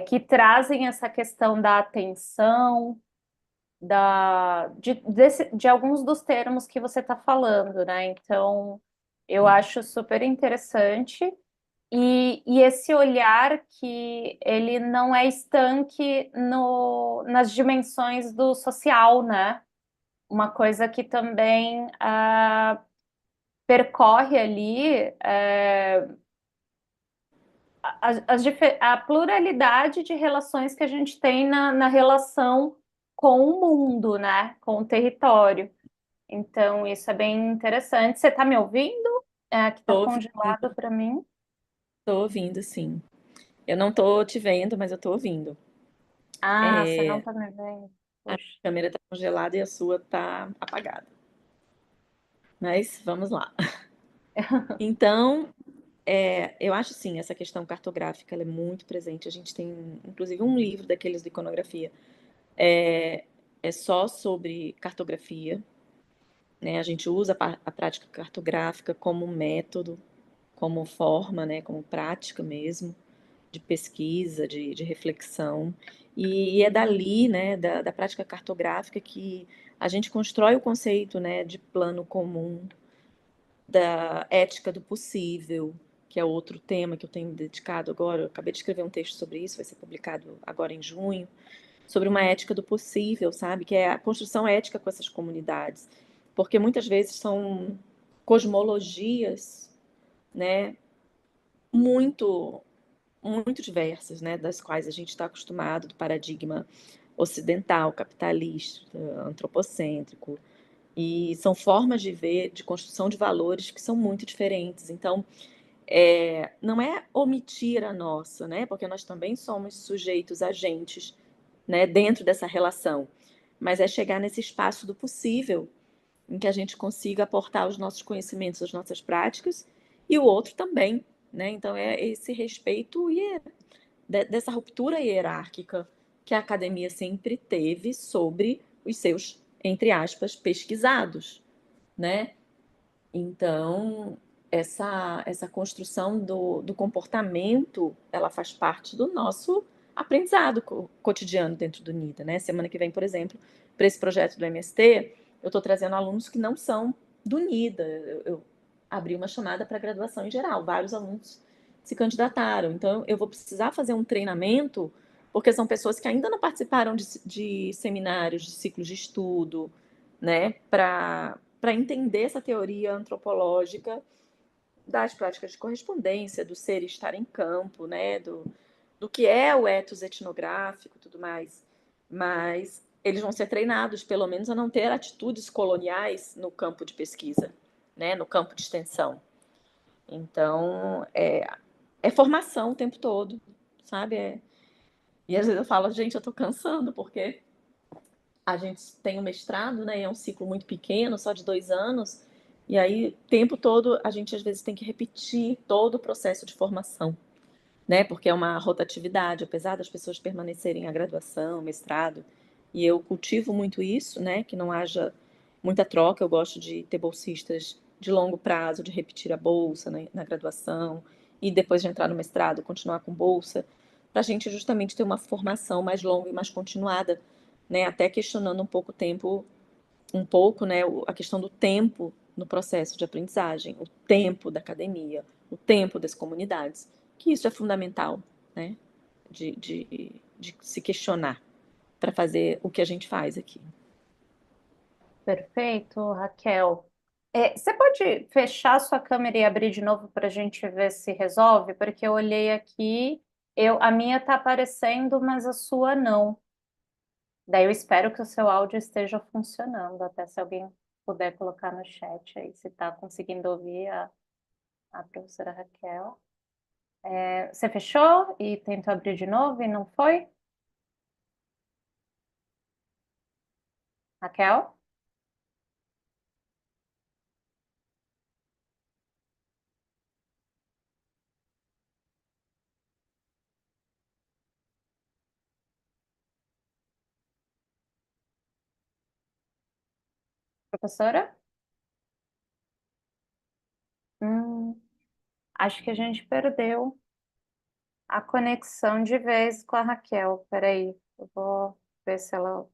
que trazem essa questão da atenção, de alguns dos termos que você está falando, né? Então, eu
sim,
acho super interessante. E esse olhar que ele não é estanque nas dimensões do social, né? Uma coisa que também percorre ali a pluralidade de relações que a gente tem na relação com o mundo, né? Com o território. Então, isso é bem interessante. Você está me ouvindo? Que está
tô
congelado
ouvindo,
para mim.
tô ouvindo, sim. Eu não tô te vendo, mas eu tô ouvindo.
Ah, você não
É,
está me vendo.
a
Puxa.
câmera tá congelada e a sua tá apagada. Mas vamos lá. Então, eu acho sim, essa questão cartográfica ela é muito presente. A gente tem, inclusive, um livro daqueles de iconografia. É, é só sobre cartografia, né? A gente usa a prática cartográfica como método, como forma, né? Como prática mesmo, de pesquisa, de reflexão. E é dali, né, da prática cartográfica que a gente constrói o conceito, né, de plano comum, da ética do possível, que é outro tema que eu tenho dedicado agora. Eu acabei de escrever um texto sobre isso, vai ser publicado agora em junho, sobre uma ética do possível, sabe? Que é a construção ética com essas comunidades. Porque muitas vezes são cosmologias, né, muito muito diversas, né, das quais a gente está acostumado do paradigma ocidental, capitalista, antropocêntrico, e são formas de ver, de construção de valores que são muito diferentes. Então, não é omitir a nossa, né, porque nós também somos sujeitos agentes, né, dentro dessa relação, mas é chegar nesse espaço do possível, em que a gente consiga aportar os nossos conhecimentos, as nossas práticas, e o outro também, né? Então, é esse respeito dessa ruptura hierárquica que a academia sempre teve sobre os seus, entre aspas, pesquisados, né? Então, essa construção do comportamento, ela faz parte do nosso aprendizado cotidiano dentro do NIDA, né? Semana que vem, por exemplo, para esse projeto do MST, eu estou trazendo alunos que não são do NIDA. Eu abri uma chamada para graduação em geral, vários alunos se candidataram. Então, eu vou precisar fazer um treinamento, porque são pessoas que ainda não participaram de seminários, de ciclos de estudo, né? Para entender essa teoria antropológica das práticas de correspondência, do ser e estar em campo, né? Do que é o ethos etnográfico e tudo mais. Mas eles vão ser treinados, pelo menos, a não ter atitudes coloniais no campo de pesquisa, né? No campo de extensão. Então, é formação o tempo todo, sabe? E às vezes eu falo, gente, eu tô cansando, porque a gente tem um mestrado, né? É um ciclo muito pequeno, só de 2 anos, e aí o tempo todo a gente às vezes tem que repetir todo o processo de formação, né? Porque é uma rotatividade, apesar das pessoas permanecerem à graduação, mestrado, e eu cultivo muito isso, né? Que não haja muita troca. Eu gosto de ter bolsistas de longo prazo, de repetir a bolsa na graduação e depois de entrar no mestrado continuar com bolsa, para a gente justamente ter uma formação mais longa e mais continuada, né? Até questionando um pouco, né? A questão do tempo no processo de aprendizagem, o tempo da academia, o tempo das comunidades, que isso é fundamental, né? De se questionar para fazer o que a gente faz aqui.
Perfeito, Raquel. Você pode fechar sua câmera e abrir de novo para a gente ver se resolve? Porque eu olhei aqui, a minha está aparecendo, mas a sua não. Daí eu espero que o seu áudio esteja funcionando, até se alguém puder colocar no chat aí, se está conseguindo ouvir a professora Raquel. Você fechou e tentou abrir de novo e não foi? Raquel? Professora? Hum, acho que a gente perdeu a conexão de vez com a Raquel. Peraí, eu vou ver se ela.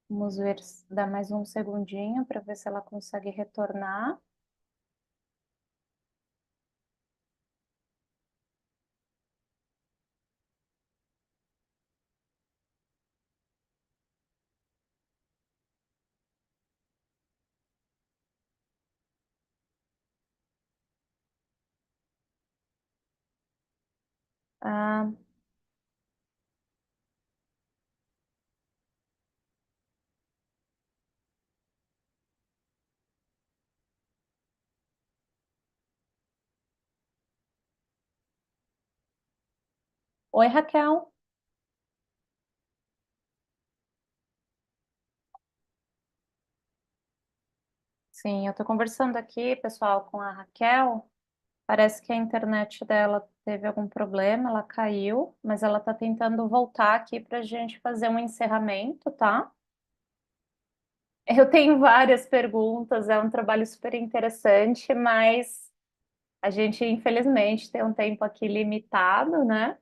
Vamos ver, dar mais um segundinho para ver se ela consegue retornar. Ah, oi, Raquel. Sim, eu estou conversando aqui, pessoal, com a Raquel. Parece que a internet dela teve algum problema, ela caiu, mas ela está tentando voltar aqui para a gente fazer um encerramento, tá? Eu tenho várias perguntas, é um trabalho super interessante, mas a gente, infelizmente, tem um tempo aqui limitado, né?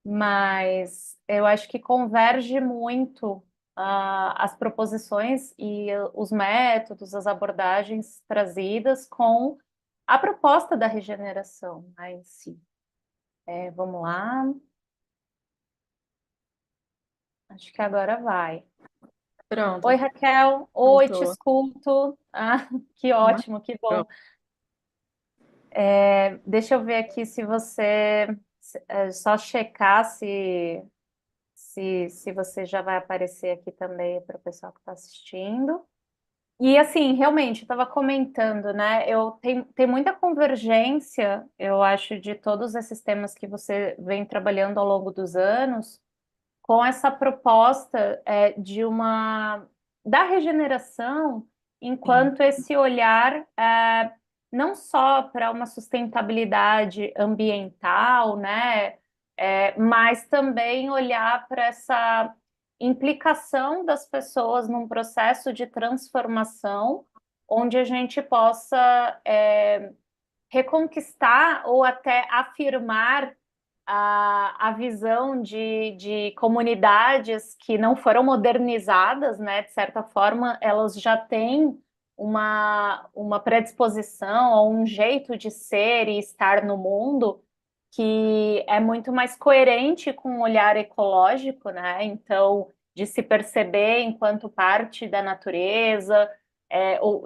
Mas eu acho que converge muito as proposições e os métodos, as abordagens trazidas com a proposta da regeneração, né, em si. Vamos lá, acho que agora vai. Oi,
Pronto,
Raquel. Oi, te
voltou.
escuto. Ah, que
Uma...
ótimo, que bom.
Pronto.
Deixa eu ver aqui se você. Só checar se você já vai aparecer aqui também para o pessoal que está assistindo. E assim, realmente, eu estava comentando, né? Tem muita convergência, eu acho, de todos esses temas que você vem trabalhando ao longo dos anos, com essa proposta de uma da regeneração enquanto esse olhar não só para uma sustentabilidade ambiental, né, mas também olhar para essa implicação das pessoas num processo de transformação, onde a gente possa reconquistar ou até afirmar a visão de comunidades que não foram modernizadas, né? De certa forma, elas já têm uma predisposição ou um jeito de ser e estar no mundo que é muito mais coerente com o olhar ecológico, né? Então, de se perceber enquanto parte da natureza,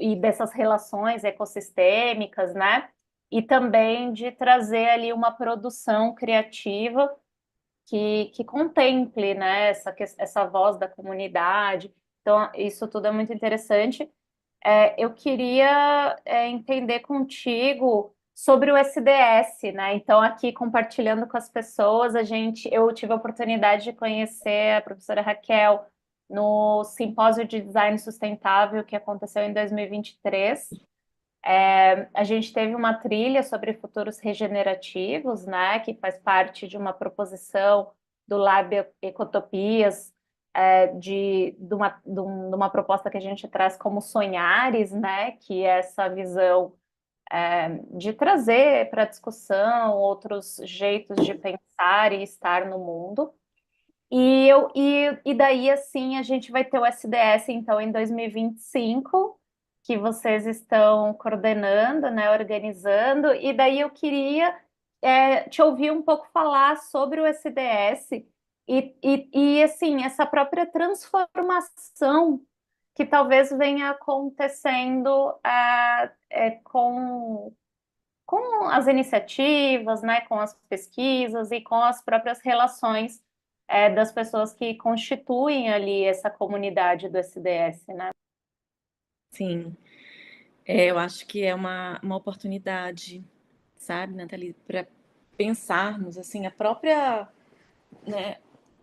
e dessas relações ecossistêmicas, né? E também de trazer ali uma produção criativa que contemple, né, essa voz da comunidade. Então, isso tudo é muito interessante. Eu queria entender contigo sobre o SDS, né? Então, aqui compartilhando com as pessoas, eu tive a oportunidade de conhecer a professora Raquel no Simpósio de Design Sustentável que aconteceu em 2023. A gente teve uma trilha sobre futuros regenerativos, né, que faz parte de uma proposição do Lab Ecotopias, de uma proposta que a gente traz como Sonhares, né, que é essa visão de trazer para discussão outros jeitos de pensar e estar no mundo. E daí, assim, a gente vai ter o SDS, então, em 2025, que vocês estão coordenando, né, organizando, e daí eu queria te ouvir um pouco falar sobre o SDS assim, essa própria transformação que talvez venha acontecendo com as iniciativas, né, com as pesquisas e com as próprias relações das pessoas que constituem ali essa comunidade do SDS, né?
Sim, eu acho que é uma oportunidade, sabe, Nathalie, para pensarmos, assim, a própria, né,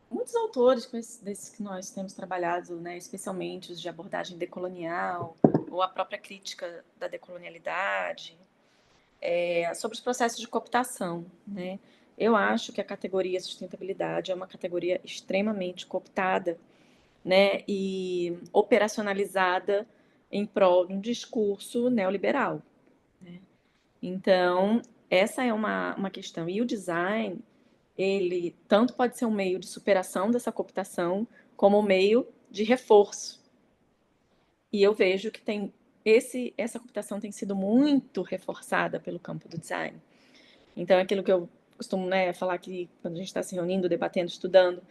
muitos autores desses que nós temos trabalhado, né, especialmente os de abordagem decolonial, ou a própria crítica da decolonialidade, sobre os processos de cooptação, né? Eu acho que a categoria sustentabilidade é uma categoria extremamente cooptada, né, e operacionalizada em prol de um discurso neoliberal, né? Então, essa é uma questão. E o design, ele tanto pode ser um meio de superação dessa cooptação, como um meio de reforço. E eu vejo que essa cooptação tem sido muito reforçada pelo campo do design. Então, é aquilo que eu costumo, né, falar que quando a gente está se reunindo, debatendo, estudando,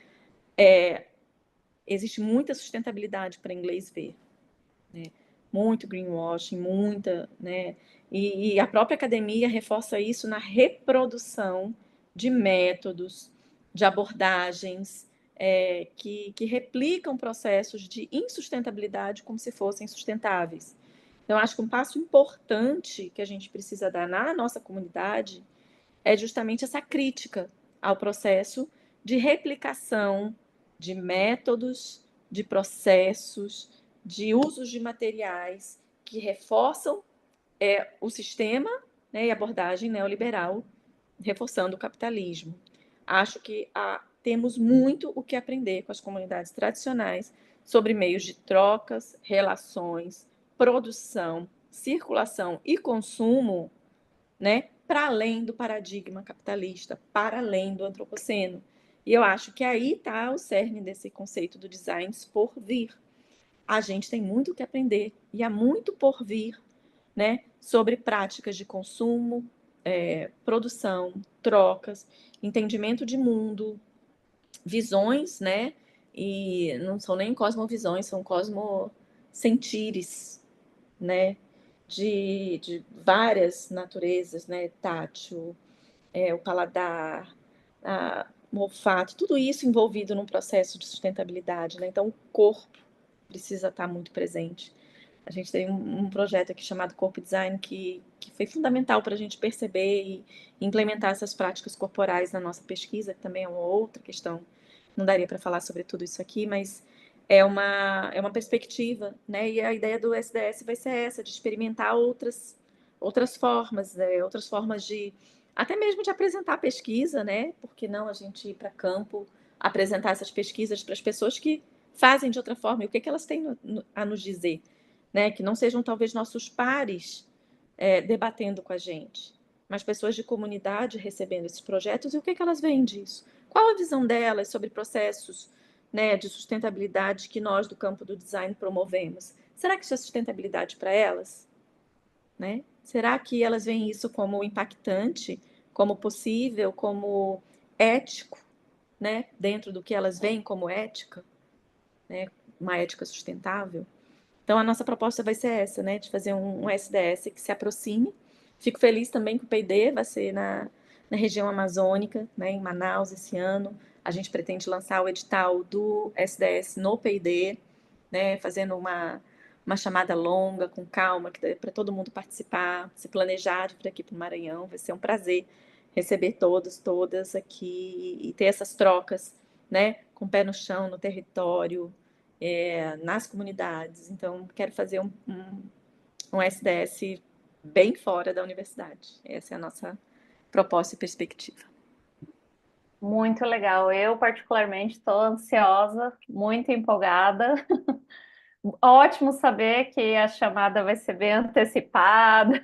existe muita sustentabilidade para inglês ver, né? Muito greenwashing, muita, né? E a própria academia reforça isso na reprodução de métodos, de abordagens que replicam processos de insustentabilidade como se fossem sustentáveis. Então, acho que um passo importante que a gente precisa dar na nossa comunidade é justamente essa crítica ao processo de replicação de métodos, de processos, de usos de materiais que reforçam o sistema, né, e abordagem neoliberal, reforçando o capitalismo. Acho que temos muito o que aprender com as comunidades tradicionais sobre meios de trocas, relações, produção, circulação e consumo, né, para além do paradigma capitalista, para além do antropoceno. E eu acho que aí está o cerne desse conceito do design por vir. A gente tem muito o que aprender e há muito por vir, né, sobre práticas de consumo, produção, trocas, entendimento de mundo, visões, né, e não são nem cosmovisões, são cosmosentires, né, de várias naturezas, né, tátil, o paladar, o olfato, tudo isso envolvido num processo de sustentabilidade, né? Então, o corpo precisa estar muito presente. A gente tem um projeto aqui chamado Corpo Design que foi fundamental para a gente perceber e implementar essas práticas corporais na nossa pesquisa, que também é uma outra questão. Não daria para falar sobre tudo isso aqui, mas é uma perspectiva, né? E a ideia do SDS vai ser essa, de experimentar outras formas, né? Outras formas de, até mesmo de apresentar pesquisa, né? Por que não a gente ir para campo, apresentar essas pesquisas para as pessoas que fazem de outra forma, e o que elas têm a nos dizer, né? Que não sejam talvez nossos pares debatendo com a gente, mas pessoas de comunidade recebendo esses projetos e o que elas veem disso. Qual a visão delas sobre processos, né, de sustentabilidade que nós do campo do design promovemos? Será que isso é sustentabilidade para elas? Né? Será que elas veem isso como impactante, como possível, como ético, né? Dentro do que elas veem como ética, né? Uma ética sustentável? Então, a nossa proposta vai ser essa, né? De fazer um SDS que se aproxime. Fico feliz também que o P&D vai ser na região amazônica, né? Em Manaus, esse ano. A gente pretende lançar o edital do SDS no P&D, né? Fazendo uma chamada longa, com calma, que dê para todo mundo participar, se planejar de vir aqui para o Maranhão. Vai ser um prazer receber todos, todas aqui e ter essas trocas, né? Com o pé no chão, no território, nas comunidades. Então, quero fazer um SDS bem fora da universidade. Essa é a nossa proposta e perspectiva.
Muito legal. Eu, particularmente, estou ansiosa, muito empolgada. Ótimo saber que a chamada vai ser bem antecipada.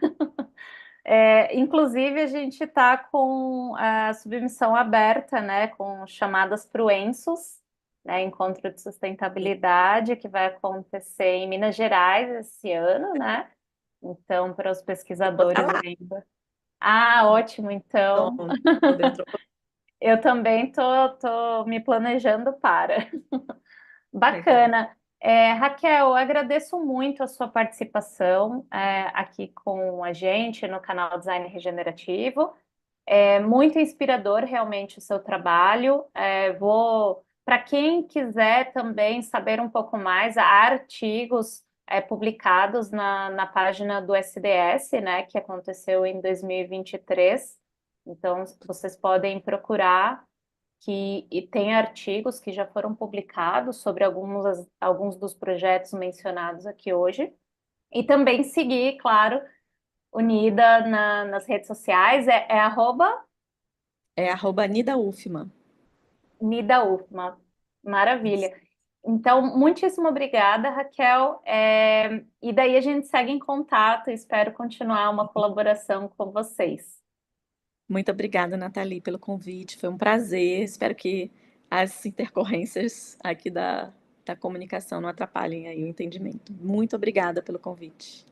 Inclusive, a gente está com a submissão aberta, né, com chamadas para o ENSUS, né, Encontro de Sustentabilidade, que vai acontecer em Minas Gerais esse ano, né? Então, para os
Vou estar
pesquisadores
lá.
ainda. Ah, ótimo, então.
Dentro.
Eu também tô me planejando para.
Legal.
Bacana. Raquel, agradeço muito a sua participação aqui com a gente no canal Design Regenerativo. É muito inspirador realmente o seu trabalho. Para quem quiser também saber um pouco mais, há artigos publicados na página do SDS, né, que aconteceu em 2023. Então, vocês podem procurar e tem artigos que já foram publicados sobre alguns dos projetos mencionados aqui hoje. E também seguir, claro, Unida nas redes sociais, arroba
Nida Ufman.
Nida Ufma. Maravilha. Então, muitíssimo obrigada, Raquel. E daí a gente segue em contato. Espero continuar uma colaboração com vocês.
Muito obrigada, Nathalie, pelo convite. Foi um prazer. Espero que as intercorrências aqui da comunicação não atrapalhem aí o entendimento. Muito obrigada pelo convite.